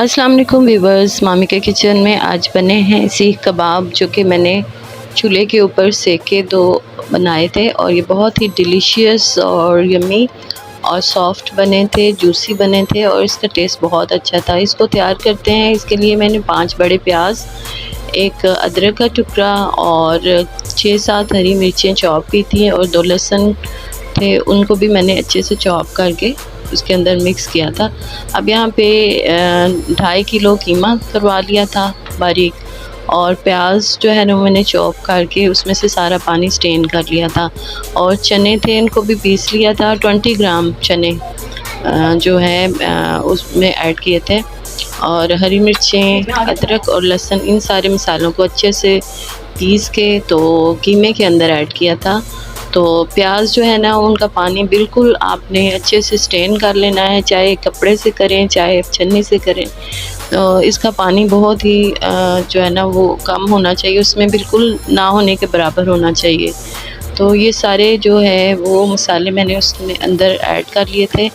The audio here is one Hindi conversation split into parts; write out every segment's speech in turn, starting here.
अस्सलाम वालेकुम व्यूवर्स, मामी के किचन में आज बने हैं सीख कबाब, जो कि मैंने चूल्हे के ऊपर सेके दो बनाए थे और ये बहुत ही डिलीशियस और यमी और सॉफ्ट बने थे, जूसी बने थे और इसका टेस्ट बहुत अच्छा था। इसको तैयार करते हैं। इसके लिए मैंने 5 बड़े प्याज, एक अदरक का टुकड़ा और 6-7 हरी मिर्चें चॉप की थी और 2 लहसुन थे, उनको भी मैंने अच्छे से चॉप करके उसके अंदर मिक्स किया था। अब यहाँ पे 2.5 किलो कीमा करवा लिया था बारीक, और प्याज जो है ना मैंने चॉप करके उसमें से सारा पानी स्ट्रेन कर लिया था, और चने थे इनको भी पीस लिया था। 20 ग्राम चने जो है उसमें ऐड किए थे, और हरी मिर्चें, अदरक और लहसुन, इन सारे मसालों को अच्छे से पीस के तो कीमे के अंदर ऐड किया था। तो प्याज जो है ना उनका पानी बिल्कुल आपने अच्छे से स्ट्रेन कर लेना है, चाहे कपड़े से करें चाहे छन्नी से करें। तो इसका पानी बहुत ही जो है ना वो कम होना चाहिए, उसमें बिल्कुल ना होने के बराबर होना चाहिए। तो ये सारे जो है वो मसाले मैंने उसमें अंदर ऐड कर लिए थे।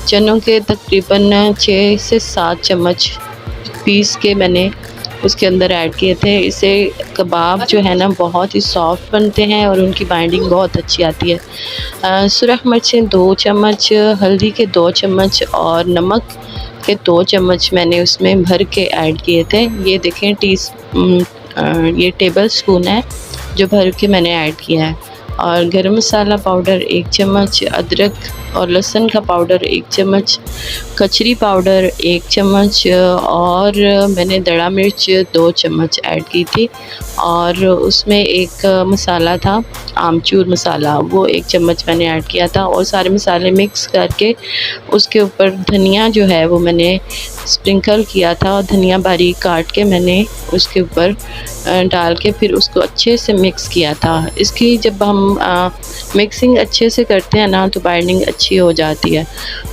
चनों के तकरीबन 6 से 7 चम्मच पीस के मैंने उसके अंदर ऐड किए थे। इससे कबाब जो है ना बहुत ही सॉफ्ट बनते हैं और उनकी बाइंडिंग बहुत अच्छी आती है। सुरख मिर्चें 2 चम्मच, हल्दी के 2 चम्मच और नमक के 2 चम्मच मैंने उसमें भर के ऐड किए थे। ये देखें ये टेबल स्पून है जो भर के मैंने ऐड किया है। और गरम मसाला पाउडर 1 चम्मच, अदरक और लहसुन का पाउडर 1 चम्मच, कचरी पाउडर 1 चम्मच, और मैंने दड़ा मिर्च 2 चम्मच ऐड की थी। और उसमें एक मसाला था आमचूर मसाला, वो 1 चम्मच मैंने ऐड किया था। और सारे मसाले मिक्स करके उसके ऊपर धनिया जो है वो मैंने स्प्रिंकल किया था, और धनिया बारीक काट के मैंने उसके ऊपर डाल के फिर उसको अच्छे से मिक्स किया था। इसकी जब हम मिक्सिंग अच्छे से करते हैं ना तो बाइंडिंग अच्छी हो जाती है।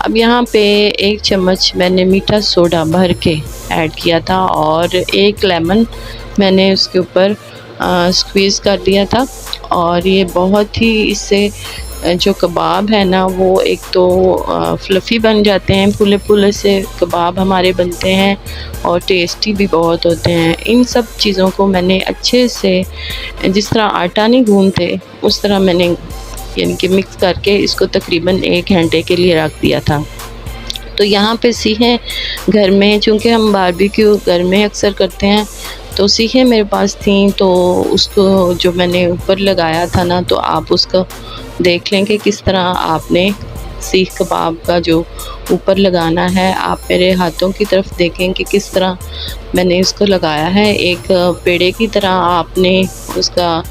अब यहाँ पे 1 चम्मच मैंने मीठा सोडा भर के ऐड किया था, और 1 लेमन मैंने उसके ऊपर स्क्वीज़ कर दिया था। और ये बहुत ही इससे जो कबाब है ना वो एक तो फ्लफ़ी बन जाते हैं, फूले फूले से कबाब हमारे बनते हैं और टेस्टी भी बहुत होते हैं। इन सब चीज़ों को मैंने अच्छे से, जिस तरह आटा नहीं गूंथते उस तरह मैंने यानी कि मिक्स करके इसको तकरीबन 1 घंटे के लिए रख दिया था। तो यहाँ पे सीखें घर में, चूँकि हम बारबेक्यू घर में अक्सर करते हैं, तो सीखें मेरे पास थी, तो उसको जो मैंने ऊपर लगाया था ना, तो आप उसको देख लें कि किस तरह आपने सीख कबाब का जो ऊपर लगाना है। आप मेरे हाथों की तरफ देखें कि किस तरह मैंने इसको लगाया है। एक पेड़े की तरह आपने उसका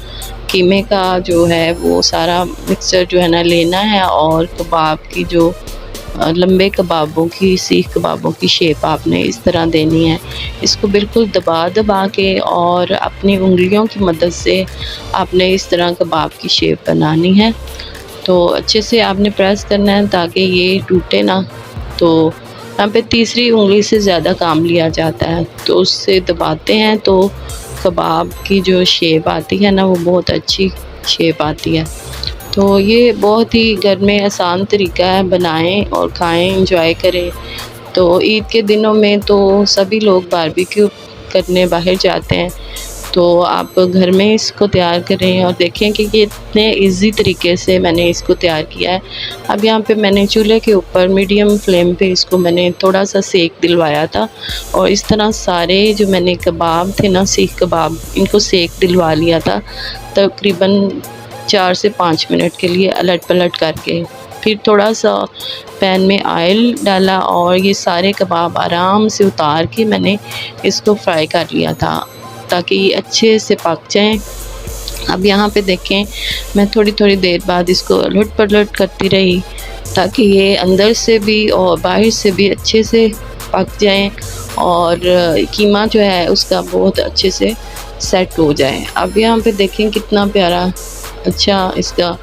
कीमे का जो है वो सारा मिक्सचर जो है ना लेना है, और कबाब की जो लंबे कबाबों की, सीख कबाबों की शेप आपने इस तरह देनी है। इसको बिल्कुल दबा दबा के और अपनी उंगलियों की मदद से आपने इस तरह कबाब की शेप बनानी है। तो अच्छे से आपने प्रेस करना है ताकि ये टूटे ना। तो यहाँ पे तीसरी उंगली से ज़्यादा काम लिया जाता है, तो उससे दबाते हैं तो कबाब की जो शेप आती है ना वो बहुत अच्छी शेप आती है। तो ये बहुत ही घर में आसान तरीका है, बनाएं और खाएं, एंजॉय करें। तो ईद के दिनों में तो सभी लोग बारबेक्यू करने बाहर जाते हैं, तो आप घर में इसको तैयार करें और देखें कि कितने इजी तरीके से मैंने इसको तैयार किया है। अब यहाँ पे मैंने चूल्हे के ऊपर मीडियम फ्लेम पे इसको मैंने थोड़ा सा सेक दिलवाया था, और इस तरह सारे जो मैंने कबाब थे ना, सीख कबाब, इनको सेक दिलवा लिया था तकरीबन 4 से 5 मिनट के लिए अलट पलट करके। फिर थोड़ा सा पैन में ऑयल डाला और ये सारे कबाब आराम से उतार के मैंने इसको फ्राई कर लिया था ताकि ये अच्छे से पक जाएं। अब यहाँ पे देखें मैं थोड़ी थोड़ी देर बाद इसको उलट पलट करती रही ताकि ये अंदर से भी और बाहर से भी अच्छे से पक जाएं, और कीमा जो है उसका बहुत अच्छे से सेट हो जाए। अब यहाँ पे देखें कितना प्यारा अच्छा इसका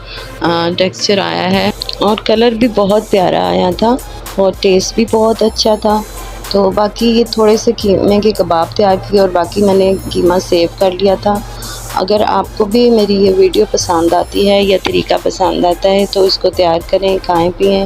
टेक्सचर आया है, और कलर भी बहुत प्यारा आया था और टेस्ट भी बहुत अच्छा था। तो बाकी ये थोड़े से कीमे के कबाब तैयार किए और बाकी मैंने कीमा सेव कर लिया था। अगर आपको भी मेरी ये वीडियो पसंद आती है या तरीका पसंद आता है तो इसको तैयार करें, खाएं पिएं।